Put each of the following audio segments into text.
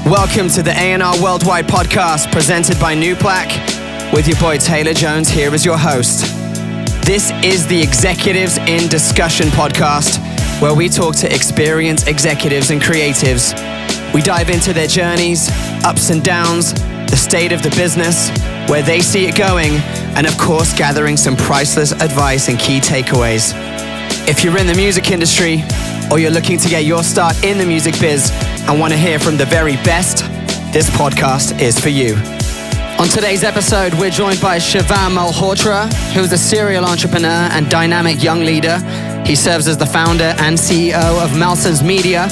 Welcome to the A&R Worldwide podcast presented by Nuplak with your boy Taylor Jones here as your host. This is the Executives in Discussion podcast where we talk to experienced executives and creatives. We dive into their journeys, ups and downs, the state of the business, where they see it going, and of course gathering some priceless advice and key takeaways. If you're in the music industry or you're looking to get your start in the music biz and want to hear from the very best, this podcast is for you. On today's episode, we're joined by Shivam Malhorta, who's a serial entrepreneur and dynamic young leader. He serves as the founder and CEO of Malsons Media.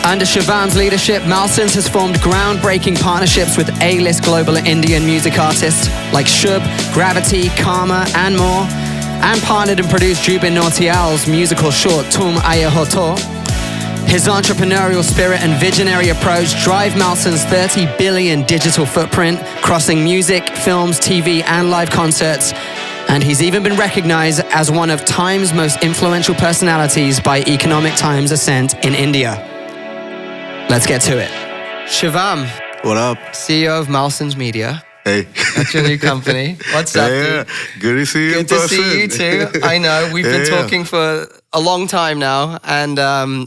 Under Shivam's leadership, Malsons has formed groundbreaking partnerships with A-list global Indian music artists like Shub, Gravity, Karma, and more, and partnered and produced Jubin Nautiyal's musical short Tum Aaya Ho To. His entrepreneurial spirit and visionary approach drive Malsons' 30 billion digital footprint, crossing music, films, TV, and live concerts. And he's even been recognized as one of Time's most influential personalities by Economic Times Ascent in India. Let's get to it. Shivam. What up? CEO of Malsons Media. Hey. That's your new company. What's up, dude? Good to see you. Good to see you too. I know. We've been talking for a long time now, and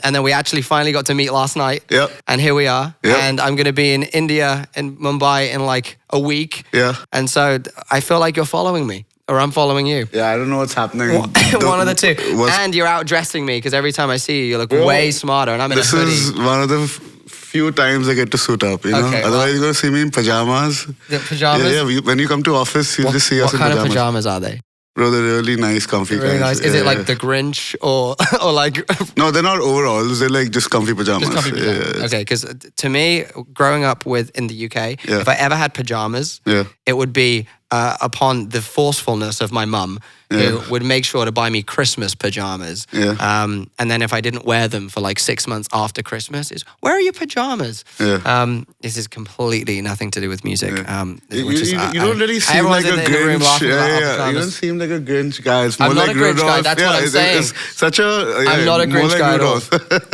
then we actually finally got to meet last night. Yep. And here we are. Yep. And I'm going to be in India, in Mumbai, in like a week. Yeah. And so I feel like you're following me, or I'm following you. Yeah, I don't know what's happening. One of the two. And you're outdressing me, because every time I see you, you look way smarter, and I'm in a hoodie. This is one of the few times I get to suit up, you know? Okay, Otherwise, you're going to see me in pajamas. The pajamas? Yeah. When you come to office, you'll just see us in pajamas. What kind of pajamas are they? Bro, they're really nice, comfy Really kinds. nice. Is it like the Grinch or like... No, they're not overalls. They're like just comfy pajamas. Just comfy pajamas. Okay, because to me, growing up in the UK, if I ever had pajamas, it would be upon the forcefulness of my mum, who would make sure to buy me Christmas pajamas. And then if I didn't wear them for like 6 months after Christmas, where are your pajamas? This is completely nothing to do with music. You don't really seem like a Grinch. You don't seem like a Grinch guy. It's more I'm not like a Grinch guy. That's what I'm saying. It's such a... I'm not a Grinch like guy at all.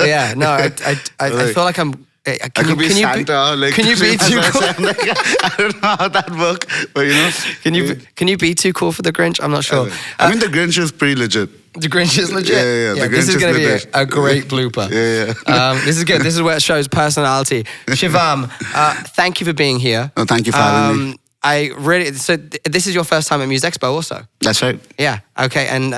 Yeah, no, I feel like I'm... I could be Santa. Can you be too cool? I don't know how that works, but you know. Can you be too cool for the Grinch? I'm not sure. I mean, the Grinch is pretty legit. The Grinch is legit. Yeah. This is going to be a great blooper. This is good. This is where it shows personality. Shivam, thank you for being here. Oh, thank you for having me. So this is your first time at MUSEXPO also? That's right. Yeah. Okay. And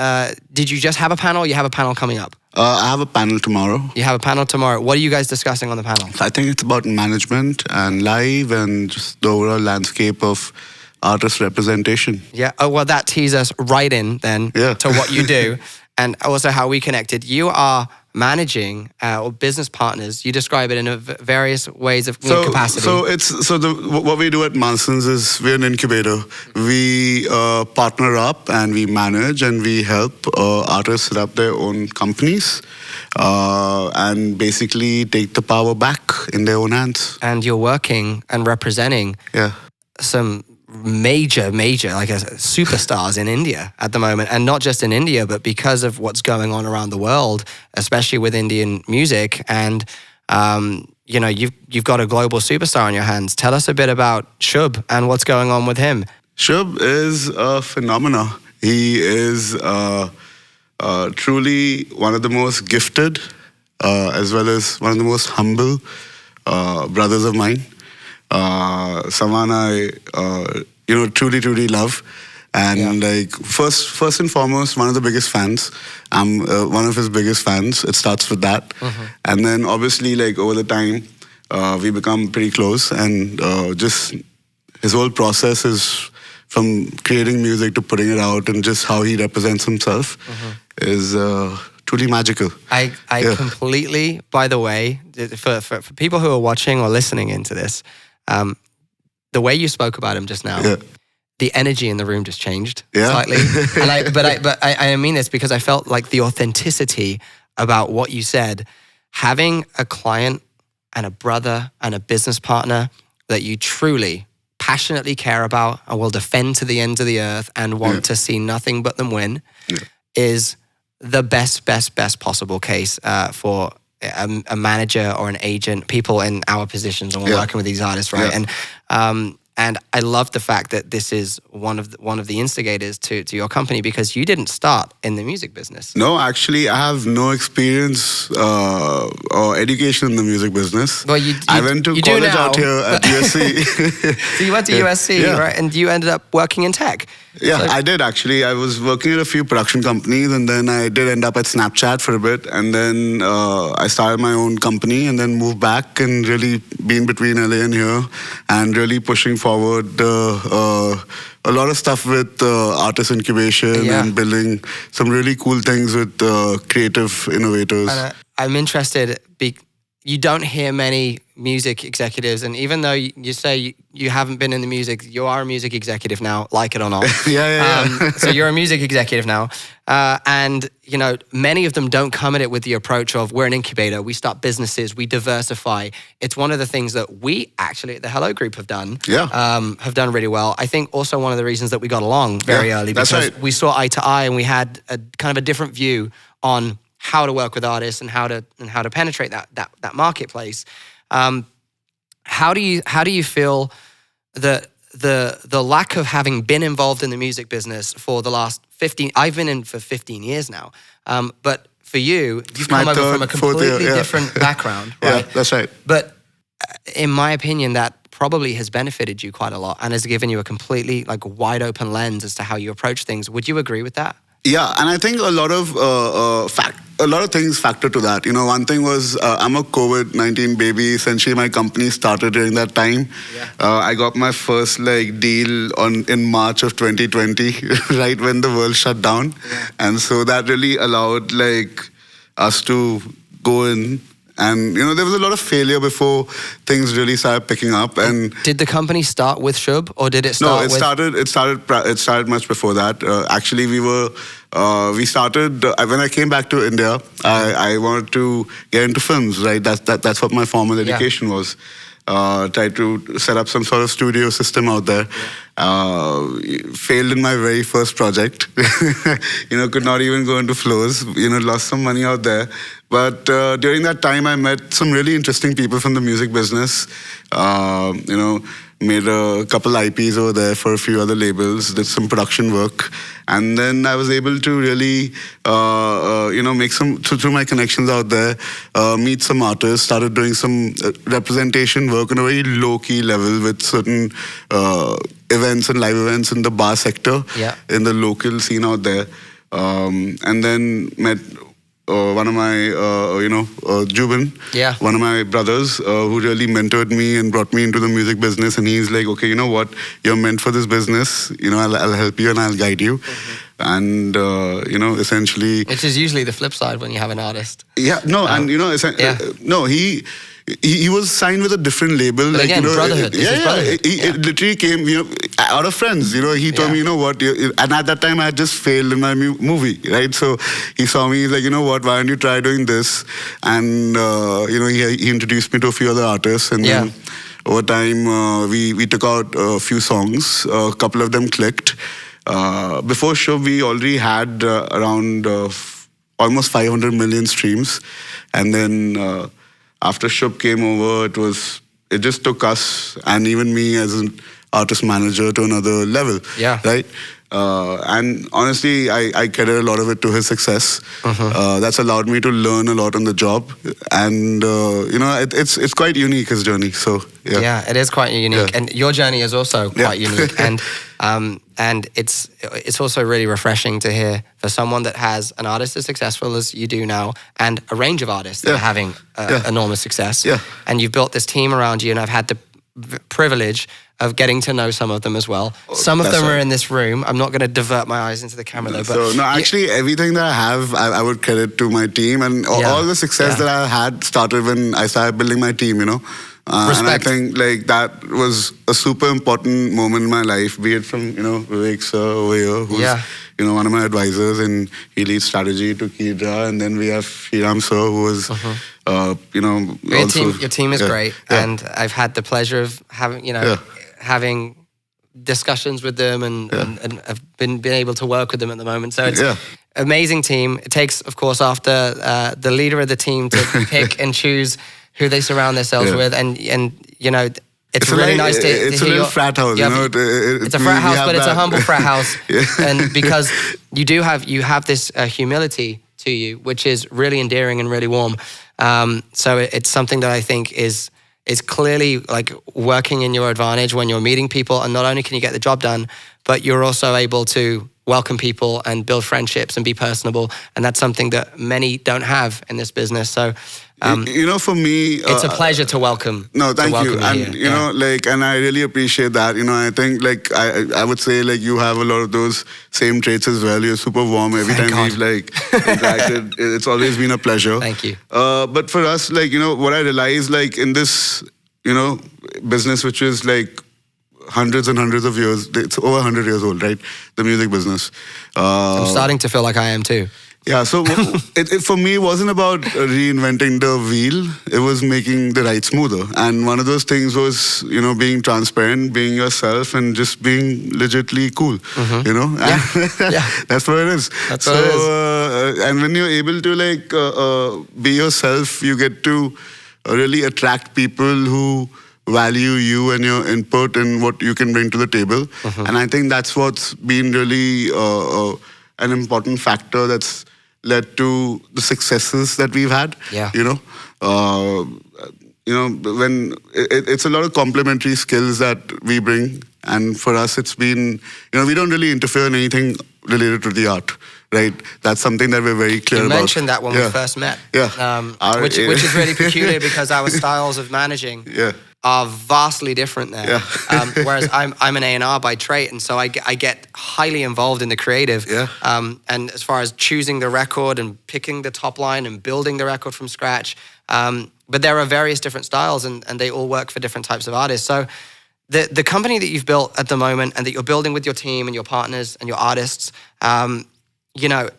did you just have a panel? You have a panel coming up? I have a panel tomorrow. You have a panel tomorrow. What are you guys discussing on the panel? I think it's about management and live and just the overall landscape of artist representation. Yeah. Oh, well, that teases us right in then to what you do and also how we connected. You are managing or business partners. You describe it in various ways of capacity. So what we do at Malsons is we're an incubator. We partner up and we manage and we help artists set up their own companies and basically take the power back in their own hands. And you're working and representing some major like superstars in India at the moment, and not just in India, but because of what's going on around the world, especially with Indian music. And you've got a global superstar on your hands. Tell us a bit about Shub and what's going on with him. Shub is a phenomenon. He is truly one of the most gifted, as well as one of the most humble brothers of mine. Someone I truly love, and like first and foremost, one of the biggest fans. I'm one of his biggest fans. It starts with that, and then obviously like over the time we become pretty close, and just his whole process is from creating music to putting it out, and just how he represents himself is truly magical. I completely, by the way, for people who are watching or listening into this, the way you spoke about him just now, the energy in the room just changed slightly. And but I mean this because I felt like the authenticity about what you said. Having a client and a brother and a business partner that you truly, passionately care about and will defend to the ends of the earth and want to see nothing but them win is the best possible case for a manager or an agent, people in our positions, and we're working with these artists, right? And I love the fact that this is one of the instigators to your company, because you didn't start in the music business. No, actually, I have no experience or education in the music business. Well, I went to college out here at USC. So you went to USC, right? And you ended up working in tech. Yeah, so I did actually. I was working at a few production companies, and then I did end up at Snapchat for a bit, and then I started my own company, and then moved back and really been between LA and here, and really pushing forward a lot of stuff with artist incubation and building some really cool things with creative innovators. And I'm interested. You don't hear many music executives, and even though you say you haven't been in the music, you are a music executive now, like it or not. So you're a music executive now, and you know, many of them don't come at it with the approach of, we're an incubator, we start businesses, we diversify. It's one of the things that we actually at the Hello Group have done. Have done really well. I think also one of the reasons that we got along very early, because we saw eye to eye, and we had a kind of a different view on how to work with artists and how to penetrate that marketplace. How do you feel that the lack of having been involved in the music business for the last 15? I've been in for 15 years now, but for you've come over from a completely different background, right? Yeah, that's right. But in my opinion, that probably has benefited you quite a lot and has given you a completely wide open lens as to how you approach things. Would you agree with that? Yeah, and I think a lot of things factor to that. You know, one thing was I'm a COVID-19 baby. Essentially, my company started during that time. I got my first deal in March of 2020, right when the world shut down, and so that really allowed us to go in. And you know, there was a lot of failure before things really started picking up. And did the company start with Shub, or did it start? No, it started much before that. Actually, we started when I came back to India. I wanted to get into films. Right, that's what my formal education was. Tried to set up some sort of studio system out there. Failed in my very first project. You know, could not even go into flows. You know, lost some money out there. But during that time, I met some really interesting people from the music business. You know, made a couple IPs over there for a few other labels, did some production work. And then I was able to really, you know, make through my connections out there, meet some artists, started doing some representation work on a very low-key level with certain events and live events in the bar sector, in the local scene out there. And then met one of my, Jubin, one of my brothers, who really mentored me and brought me into the music business. And he's like, okay, you know what? You're meant for this business. You know, I'll help you and I'll guide you. And, you know, essentially... Which is usually the flip side when you have an artist. Yeah, no, and, you know, no, he was signed with a different label. But again, brotherhood. It literally came, you know, out of friends. You know, he told me, you know what, and at that time I had just failed in my movie, right? So he saw me, he's like, you know what, why don't you try doing this? And, you know, he introduced me to a few other artists. And then over time, we took out a few songs. A couple of them clicked. Before show, we already had around almost 500 million streams. And then... after Shub came over, it just took us and even me as an artist manager to another level. Right? And honestly, I credit a lot of it to his success. That's allowed me to learn a lot on the job. And, you know, it's quite unique, his journey. So, yeah, it is quite unique. And your journey is also quite unique. And it's also really refreshing to hear for someone that has an artist as successful as you do now, and a range of artists that are having enormous success. And you've built this team around you, and I've had the privilege of getting to know some of them as well. Some of them are in this room. I'm not going to divert my eyes into the camera though. But actually, everything that I have, I would credit to my team, and all the success that I had started when I started building my team. You know. And I think that was a super important moment in my life, be it from, you know, Vivek sir over here, who's, you know, one of my advisors, and he leads strategy to Kidra. And then we have Shivam sir, who was, you know, your team is great. And I've had the pleasure of having, you know, having discussions with them and have been able to work with them at the moment. So amazing team. It takes, of course, after the leader of the team to pick and choose who they surround themselves with, and you know. It's really nice to it's hear a little frat house, you know. It's a frat house, but it's a humble frat house, and because you have this humility to you, which is really endearing and really warm. So it's something that I think is clearly like working in your advantage when you're meeting people, and not only can you get the job done, but you're also able to welcome people and build friendships and be personable, and that's something that many don't have in this business. So. You know, for me, it's a pleasure to welcome. No, thank you, and here. you know, like, and I really appreciate that. You know, I think like I would say like you have a lot of those same traits as well. You're super warm every time we've like interacted. It's always been a pleasure. Thank you. But for us, like, you know, what I realized, like in this, you know, business which is like hundreds and hundreds of years, it's over 100 years old, right? The music business. I'm starting to feel like I am too. Yeah, so it for me wasn't about reinventing the wheel. It was making the ride smoother. And one of those things was, you know, being transparent, being yourself, and just being legitly cool, you know? Yeah. That's what it is. That's what it is. And when you're able to, like, be yourself, you get to really attract people who value you and your input and what you can bring to the table. And I think that's what's been really an important factor that's led to the successes that we've had. Yeah. You know, when it's a lot of complementary skills that we bring, and for us, it's been, you know, we don't really interfere in anything related to the art, right? That's something that we're very clear about. You mentioned that when we first met. Yeah. Which is really peculiar because our styles of managing are vastly different there. Yeah. Whereas I'm an A&R by trade, and so I get highly involved in the creative. Yeah. And as far as choosing the record and picking the top line and building the record from scratch. But there are various different styles, and they all work for different types of artists. So the company that you've built at the moment and that you're building with your team and your partners and your artists, you know,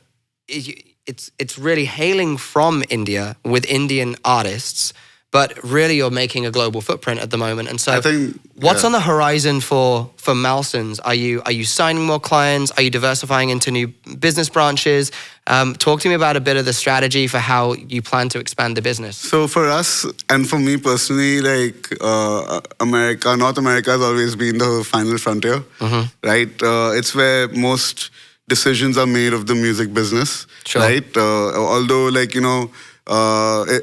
it's really hailing from India with Indian artists, but really you're making a global footprint at the moment. And so I think, what's on the horizon for Malsons? Are you signing more clients? Are you diversifying into new business branches? Talk to me about a bit of the strategy for how you plan to expand the business. So for us, and for me personally, like North America has always been the final frontier, right? It's where most decisions are made of the music business, right? Although, like, you know,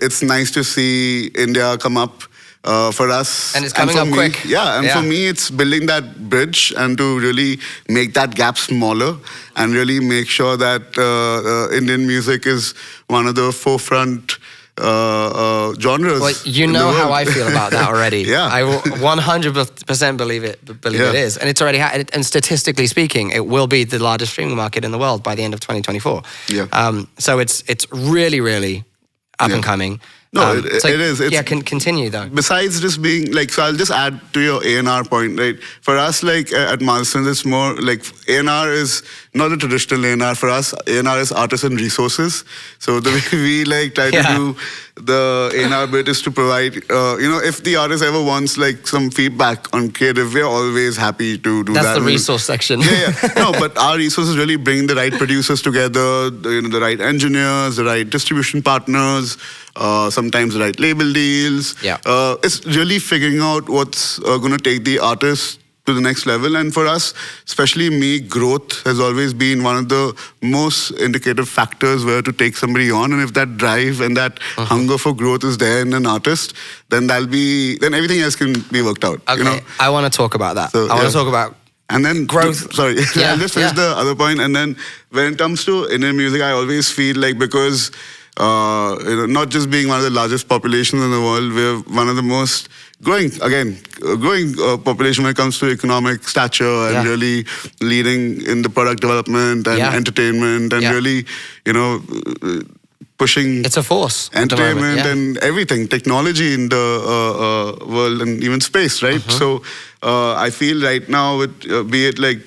it's nice to see India come up for us. And it's coming up quick. Yeah, and for me, it's building that bridge and to really make that gap smaller and really make sure that Indian music is one of the forefront genres. Well, you know how I feel about that already. Yeah. I 100% believe it is. And it's already and statistically speaking, it will be the largest streaming market in the world by the end of 2024. Yeah. So it's really, really up and coming. No, it is. It's, continue though. Besides just being like, so I'll just add to your A&R point, right? For us, like at Malsons, it's more like A&R is not a traditional A&R. For us, A&R is artists and resources. So the way we like try to do the A&R bit is to provide, you know, if the artist ever wants like some feedback on creative, we're always happy to do that. That's the resource section. No, but our resources really bring the right producers together, the right engineers, the right distribution partners, sometimes the right label deals. It's really figuring out what's going to take the artist to the next level. And for us, especially me, growth has always been one of the most indicative factors where to take somebody on. And if that drive and that hunger for growth is there in an artist, then then everything else can be worked out. Okay, you know? I want to talk about that. So, I want to talk about and then growth. Sorry, I'll just finish the other point. And then when it comes to Indian music, I always feel like because you know, not just being one of the largest populations in the world, we're one of the most growing population when it comes to economic stature and really leading in the product development and entertainment and really, you know, pushing. It's a force. Entertainment and everything, technology in the world and even space, right? So I feel right now, with be it like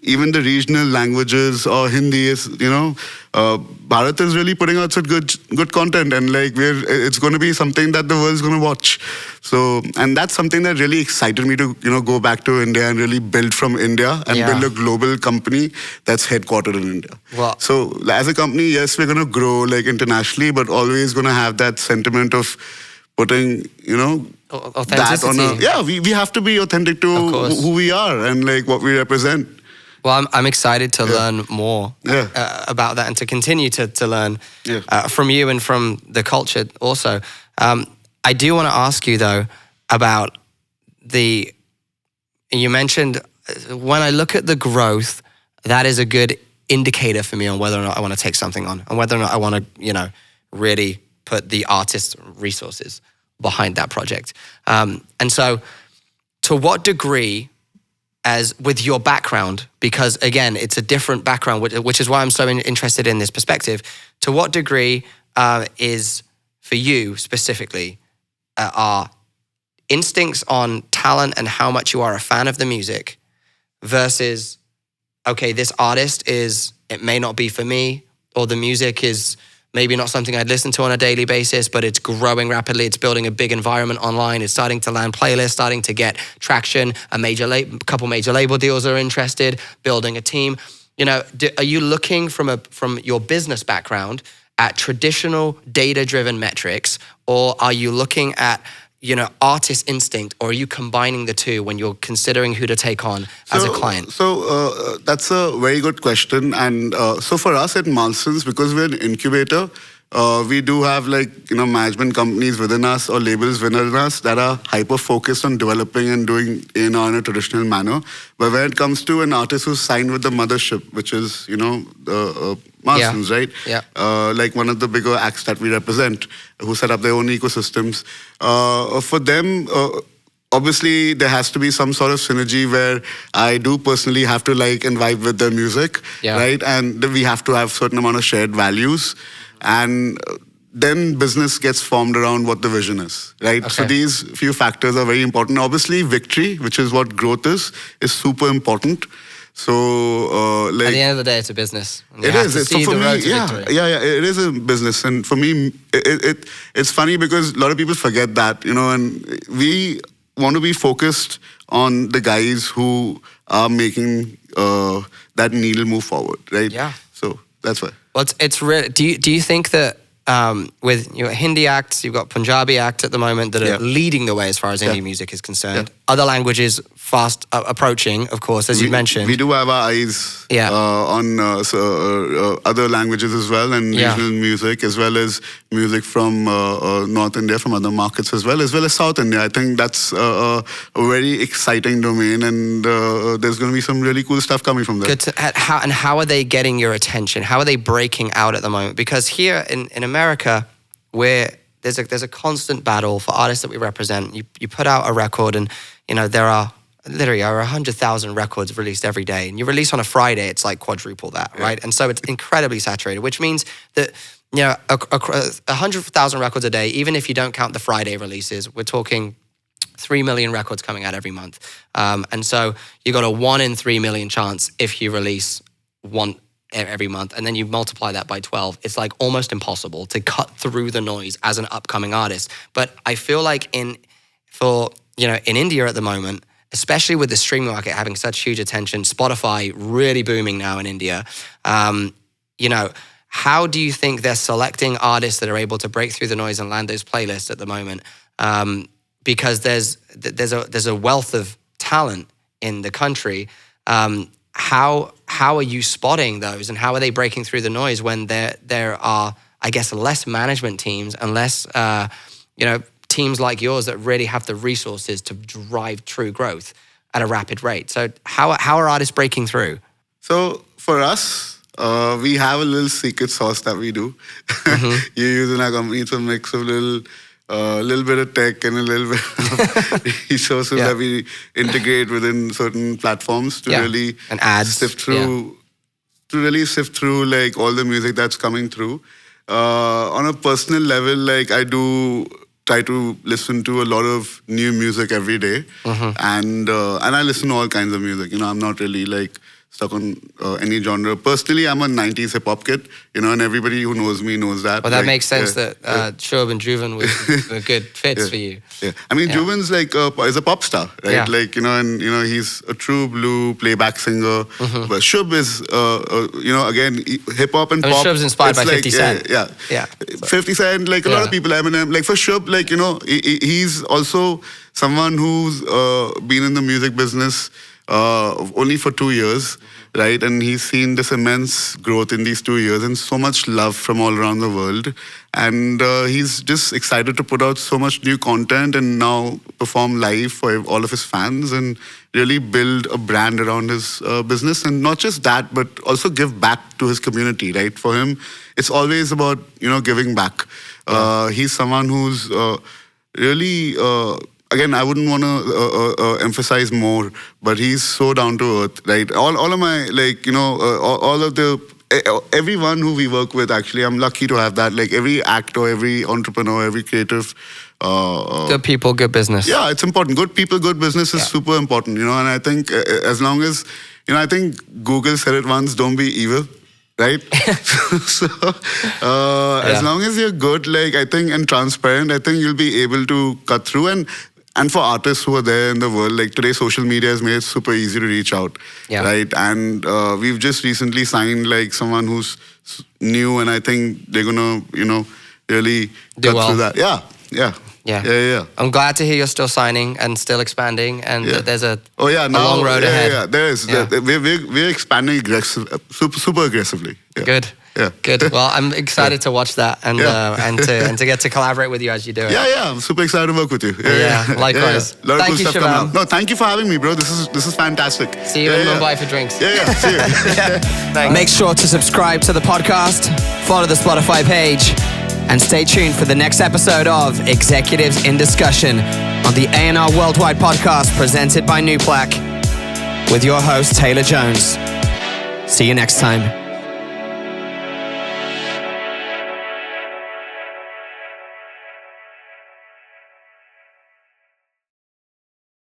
even the regional languages or Hindi is, Bharat is really putting out some good content, and like it's going to be something that the world's going to watch. So, and that's something that really excited me to, go back to India and really build from India and build a global company that's headquartered in India. Well, so as a company, yes, we're going to grow like internationally, but always going to have that sentiment of putting, that on we have to be authentic to who we are and like what we represent. Well, I'm excited to learn more about that and to continue to learn from you and from the culture also. I do want to ask you though about you mentioned when I look at the growth, that is a good indicator for me on whether or not I want to take something on and whether or not I want to, really put the artist's resources behind that project. And so to what degree, as with your background, because again, it's a different background, which is why I'm so interested in this perspective, to what degree is for you specifically are instincts on talent and how much you are a fan of the music versus, okay, this artist it may not be for me, or the music is maybe not something I'd listen to on a daily basis, but it's growing rapidly. It's building a big environment online. It's starting to land playlists, starting to get traction. A couple major label deals are interested, building a team. Are you looking from your business background at traditional data-driven metrics, or are you looking at artist instinct, or are you combining the two when you're considering who to take on as a client? So that's a very good question. And so for us at Malsons, because we're an incubator, we do have management companies within us or labels within us that are hyper-focused on developing and doing in a traditional manner. But when it comes to an artist who's signed with the mothership, which is, Malsons, right? Yeah. Like one of the bigger acts that we represent, who set up their own ecosystems. For them, obviously, there has to be some sort of synergy where I do personally have to like and vibe with their music, right? And we have to have certain amount of shared values. And then business gets formed around what the vision is, right? Okay. So these few factors are very important. Obviously, victory, which is what growth is super important. So, at the end of the day, it's a business. It is. So for me, it is a business. And for me, it's funny because a lot of people forget that, and we want to be focused on the guys who are making that needle move forward, right? Yeah. So that's why. Well, it's really. Do you think that with Hindi acts, you've got Punjabi acts at the moment that are leading the way as far as Indian music is concerned. Other languages fast approaching, of course, as you mentioned. We do have our eyes on other languages as well, and regional music, as well as music from North India, from other markets as well as South India. I think that's a very exciting domain, and there's going to be some really cool stuff coming from there. How are they getting your attention? How are they breaking out at the moment? Because here in America, where there's a constant battle for artists that we represent. You put out a record, and there are literally 100,000 records released every day, and you release on a Friday, it's like quadruple that, right? And so it's incredibly saturated, which means that 100,000 records a day, even if you don't count the Friday releases, we're talking 3 million records coming out every month, and so you got a 1 in 3 million chance if you release one every month, and then you multiply that by 12, it's like almost impossible to cut through the noise as an upcoming artist. But I feel like in India at the moment, especially with the streaming market having such huge attention, Spotify really booming now in India, how do you think they're selecting artists that are able to break through the noise and land those playlists at the moment? Because there's a wealth of talent in the country. How are you spotting those, and how are they breaking through the noise when there are, I guess, less management teams and less, teams like yours that really have the resources to drive true growth at a rapid rate? So how are artists breaking through? So for us, we have a little secret sauce that we do. Mm-hmm. You use in our company, it's a mix of a little bit of tech and a little bit of resources that we integrate within certain platforms to really and ads. sift through like all the music that's coming through. On a personal level, like I do try to listen to a lot of new music every day, and I listen to all kinds of music. I'm not really like stuck on any genre. Personally, I'm a 90s hip hop kid, and everybody who knows me knows that. Well, that makes sense that Shub and Juven were good fits for you. Yeah, I mean, Juven's is a pop star, right? Yeah. And he's a true blue playback singer. But Shub is, again, hip hop and pop. Shub's inspired by 50 Cent. Yeah. 50 Cent, a lot of people. Eminem, for Shub, he's also someone who's been in the music business only for 2 years, right? And he's seen this immense growth in these 2 years and so much love from all around the world. And he's just excited to put out so much new content and now perform live for all of his fans and really build a brand around his business. And not just that, but also give back to his community, right? For him, it's always about, giving back. He's someone who's really... Again, I wouldn't want to emphasize more, but he's so down to earth, right? All of my, all of the, everyone who we work with, actually, I'm lucky to have that. Every actor, every entrepreneur, every creative. Good people, good business. Yeah, it's important. Good people, good business is super important, and I think as long as, I think Google said it once, don't be evil. Right? So, as long as you're good, I think, and transparent, I think you'll be able to cut through. And for artists who are there in the world, today social media has made it super easy to reach out, right? And we've just recently signed someone who's new, and I think they're gonna, really cut through that. Yeah. I'm glad to hear you're still signing and still expanding, and that there's a long road ahead. Yeah, there is. Yeah. We're expanding super aggressively. Yeah. Good. Yeah. Good. Well, I'm excited to watch that and to get to collaborate with you as you do it. Yeah. I'm super excited to work with you. Likewise. A lot of Thank cool you, stuff coming Shivam. out. No, thank you for having me, bro. This is fantastic. See you in Mumbai for drinks. Yeah. See you. Thanks. Make sure to subscribe to the podcast, follow the Spotify page, and stay tuned for the next episode of Executives in Discussion on the A&R Worldwide podcast presented by Nuplak with your host, Taylor Jones. See you next time.